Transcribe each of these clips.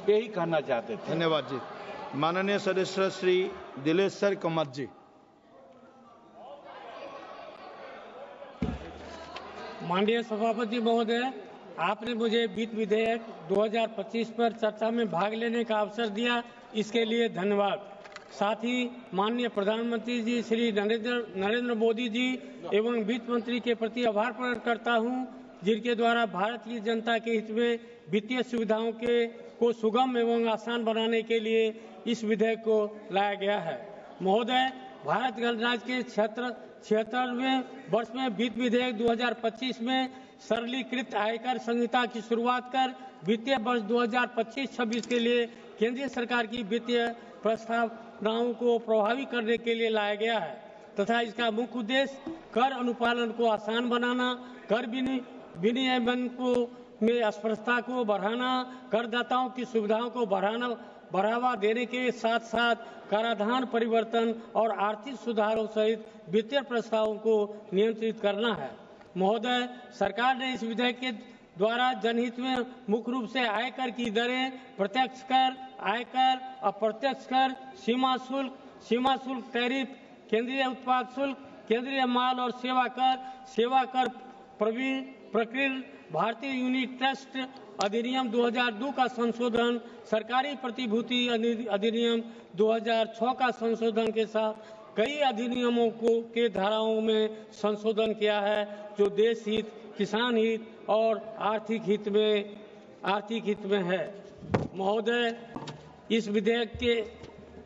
यही कहना चाहते थे। धन्यवाद जी। माननीय सदस्य श्री दिलेश्वर कामत जी। माननीय सभापति महोदय, आपने मुझे वित्त विधेयक 2025 पर चर्चा में भाग लेने का अवसर दिया, इसके लिए धन्यवाद। साथ ही माननीय प्रधानमंत्री जी श्री नरेंद्र मोदी जी एवं वित्त मंत्री के प्रति आभार प्रकट करता हूं, जिनके द्वारा भारत की जनता के हित में वित्तीय सुविधाओं को सुगम एवं आसान बनाने के लिए इस विधेयक को लाया गया है। महोदय, भारत गणराज्य के 76वें वर्ष में वित्त विधेयक 2025 में सरलीकृत आयकर संहिता की शुरुआत कर वित्तीय वर्ष 2025-26 के लिए केंद्रीय सरकार की वित्तीय प्रस्तावनाओं को प्रभावी करने के लिए लाया गया है तथा इसका मुख्य उद्देश्य कर अनुपालन को आसान बनाना, कर विनियमन में स्पष्टता को बढ़ाना, करदाताओं की सुविधाओं को बढ़ावा देने के साथ साथ कराधान परिवर्तन और आर्थिक सुधारों सहित वित्तीय प्रस्तावों को नियंत्रित करना है। महोदय, सरकार ने इस विधेयक के द्वारा जनहित में मुख्य रूप से आयकर की दरें, प्रत्यक्ष कर, आयकर, अप्रत्यक्ष कर, सीमा शुल्क टैरिफ, केंद्रीय उत्पाद शुल्क, केंद्रीय माल और सेवा कर प्रकृति, भारतीय यूनिट ट्रस्ट अधिनियम 2002 का संशोधन, सरकारी प्रतिभूति अधिनियम 2006 का संशोधन के साथ कई अधिनियमों के धाराओं में संशोधन किया है, जो देश हित, किसान हित और आर्थिक हित में है। महोदय, इस विधेयक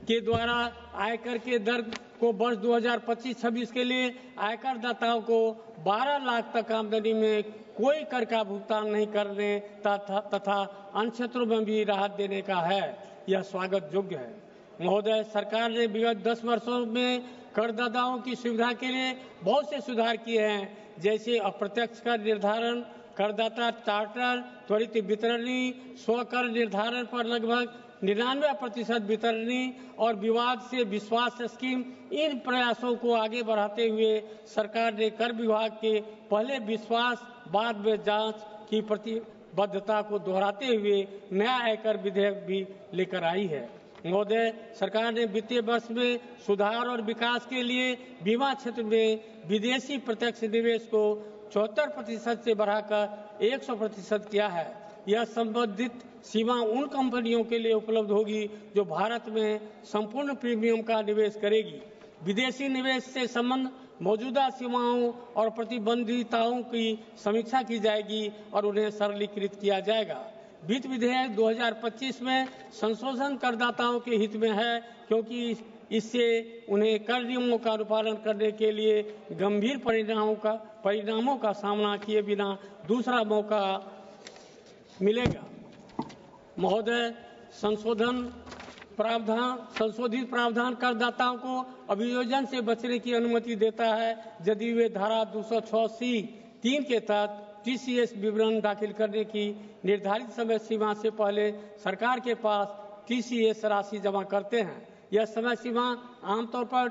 के द्वारा आयकर के दर को वर्ष 2025-26 के लिए आयकर दाताओं को 12 लाख तक आमदनी में कोई कर का भुगतान नहीं करने तथा अन्य क्षेत्रों में भी राहत देने का है। यह स्वागत योग्य है। महोदय, सरकार ने विगत 10 वर्षों में करदाताओं की सुविधा के लिए बहुत से सुधार किए हैं, जैसे अप्रत्यक्ष कर निर्धारण, करदाता चार्टर, त्वरित वितरणी, स्वकर निर्धारण पर लगभग 99% वितरणी और विवाद से विश्वास स्कीम। इन प्रयासों को आगे बढ़ाते हुए सरकार ने कर विभाग के पहले विश्वास बाद में जांच की प्रतिबद्धता को दोहराते हुए नया आयकर विधेयक भी लेकर आई है। महोदय, सरकार ने वित्तीय वर्ष में सुधार और विकास के लिए बीमा क्षेत्र में विदेशी प्रत्यक्ष निवेश को 74% से बढ़ाकर 100% किया है। यह संबंधित सीमा उन कंपनियों के लिए उपलब्ध होगी जो भारत में संपूर्ण प्रीमियम का निवेश करेगी। विदेशी निवेश से संबंध मौजूदा सीमाओं और प्रतिबंधिताओं की समीक्षा की जाएगी और उन्हें सरलीकृत किया जाएगा। वित्त विधेयक 2025 में संशोधन करदाताओं के हित में है, क्योंकि इससे उन्हें कर नियमों का अनुपालन करने के लिए गंभीर परिणामों का सामना किए बिना दूसरा मौका मिलेगा। महोदय, संशोधित प्रावधान करदाताओं को अभियोजन से बचने की अनुमति देता है, यदि वे धारा 206(3) के तहत टीसीएस विवरण दाखिल करने की निर्धारित समय सीमा से पहले सरकार के पास टीसीएस राशि जमा करते हैं। यह समय सीमा आमतौर पर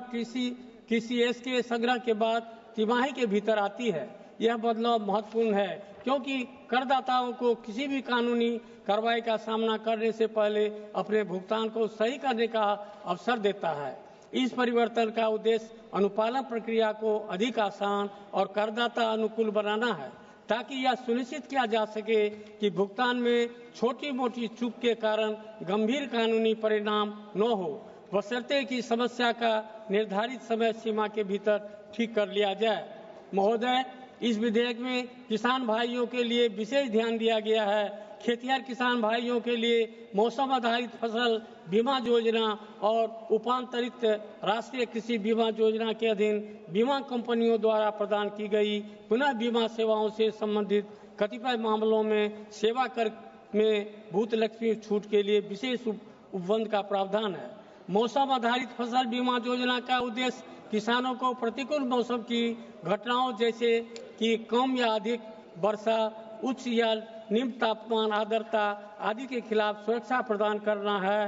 टीसीएस के संग्रह के बाद तिमाही के भीतर आती है। यह बदलाव महत्वपूर्ण है, क्योंकि करदाताओं को किसी भी कानूनी कार्रवाई का सामना करने से पहले अपने भुगतान को सही करने का अवसर देता है। इस परिवर्तन का उद्देश्य अनुपालन प्रक्रिया को अधिक आसान और करदाता अनुकूल बनाना है, ताकि यह सुनिश्चित किया जा सके कि भुगतान में छोटी मोटी चूक के कारण गंभीर कानूनी परिणाम न हो, बशर्ते कि समस्या का निर्धारित समय सीमा के भीतर ठीक कर लिया जाए। महोदय, इस विधेयक में किसान भाइयों के लिए विशेष ध्यान दिया गया है। खेतिहर किसान भाइयों के लिए मौसम आधारित फसल बीमा योजना और उपांतरित राष्ट्रीय कृषि बीमा योजना के अधीन बीमा कंपनियों द्वारा प्रदान की गई पुनः बीमा सेवाओं से संबंधित कतिपय मामलों में सेवा कर में भूत लक्ष्मी छूट के लिए विशेष उपबंध का प्रावधान है। मौसम आधारित फसल बीमा योजना का उद्देश्य किसानों को प्रतिकूल मौसम की घटनाओं जैसे कि कम या अधिक वर्षा, उच्च या निम्न तापमान, आर्द्रता आदि के खिलाफ सुरक्षा प्रदान करना है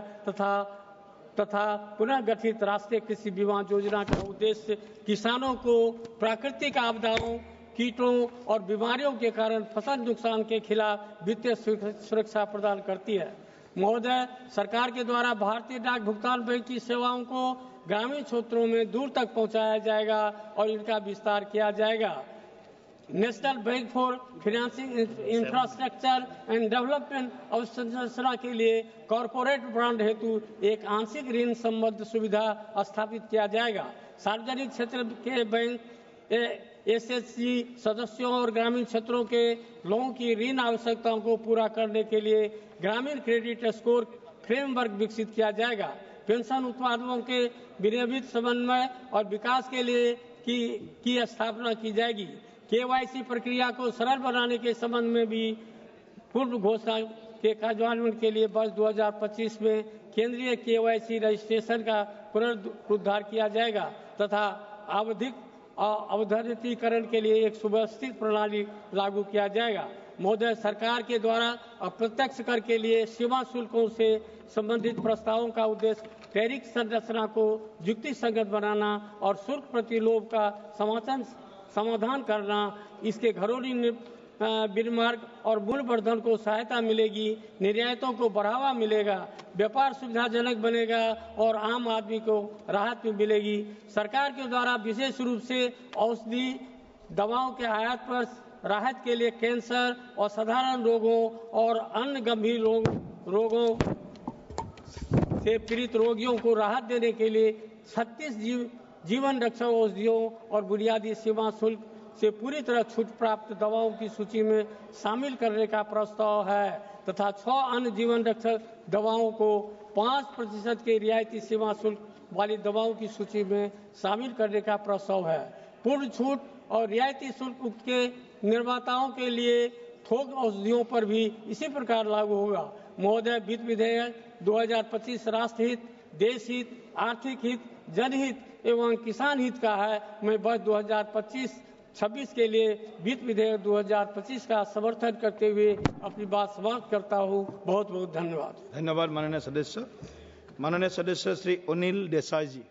तथा पुनः गठित राष्ट्रीय कृषि बीमा योजना का उद्देश्य किसानों को प्राकृतिक आपदाओं, कीटों और बीमारियों के कारण फसल नुकसान के खिलाफ वित्तीय सुरक्षा प्रदान करती है। महोदय, सरकार के द्वारा भारतीय डाक भुगतान बैंक की सेवाओं को ग्रामीण क्षेत्रों में दूर तक पहुंचाया जाएगा और इनका विस्तार किया जाएगा। National bank for financing infrastructure and development अवसंरचना के लिए कॉरपोरेट ब्रांड हेतु एक आंशिक ऋण संबद्ध सुविधा स्थापित किया जाएगा। सार्वजनिक क्षेत्र के बैंक एसएचजी सदस्यों और ग्रामीण क्षेत्रों के लोगों की ऋण आवश्यकताओं को पूरा करने के लिए ग्रामीण क्रेडिट स्कोर फ्रेमवर्क विकसित किया जाएगा। पेंशन उत्पादों के विनियमित समन्वय और विकास के लिए की स्थापना की जाएगी। केवाईसी प्रक्रिया को सरल बनाने के संबंध में भी पूर्व घोषणा के कार्यान्वयन के लिए वर्ष 2025 में केंद्रीय केवाईसी रजिस्ट्रेशन का पुनरुद्धार किया जाएगा तथा अवधारितीकरण के लिए एक सुव्यवस्थित प्रणाली लागू किया जाएगा। महोदय, सरकार के द्वारा अप्रत्यक्ष कर के लिए सीमा शुल्कों से संबंधित प्रस्तावों का उद्देश्य टैरिफ संरचना को युक्ति संगत बनाना और शुल्क प्रतिलोभ का समाधान करना। इसके घरेलू विनिर्माण और मूल्यवर्धन को सहायता मिलेगी, निर्यातों को बढ़ावा मिलेगा, व्यापार सुविधाजनक बनेगा और आम आदमी को राहत भी मिलेगी। सरकार के द्वारा विशेष रूप से औषधि दवाओं के आयात पर राहत के लिए कैंसर, असाधारण रोगों और अन्य गंभीर रोगों से पीड़ित रोगियों को राहत देने के लिए 36 जीवन रक्षक औषधियों और बुनियादी सीमा शुल्क से पूरी तरह छूट प्राप्त दवाओं की सूची में शामिल करने का प्रस्ताव है तथा 6 अन्य जीवन रक्षक दवाओं को 5% के रियायती सीमा शुल्क वाली दवाओं की सूची में शामिल करने का प्रस्ताव है। पूर्ण छूट और रियायती शुल्क के निर्माताओं के लिए थोक औषधियों पर भी इसी प्रकार लागू होगा। महोदय, वित्त विधेयक 2025 राष्ट्रहित, देश हित, आर्थिक हित, जनहित एवं किसान हित का है। मैं वर्ष 2025-26 के लिए वित्त विधेयक 2025 का समर्थन करते हुए अपनी बात समाप्त करता हूँ। बहुत बहुत धन्यवाद। धन्यवाद माननीय सदस्य। माननीय सदस्य श्री अनिल देसाई जी।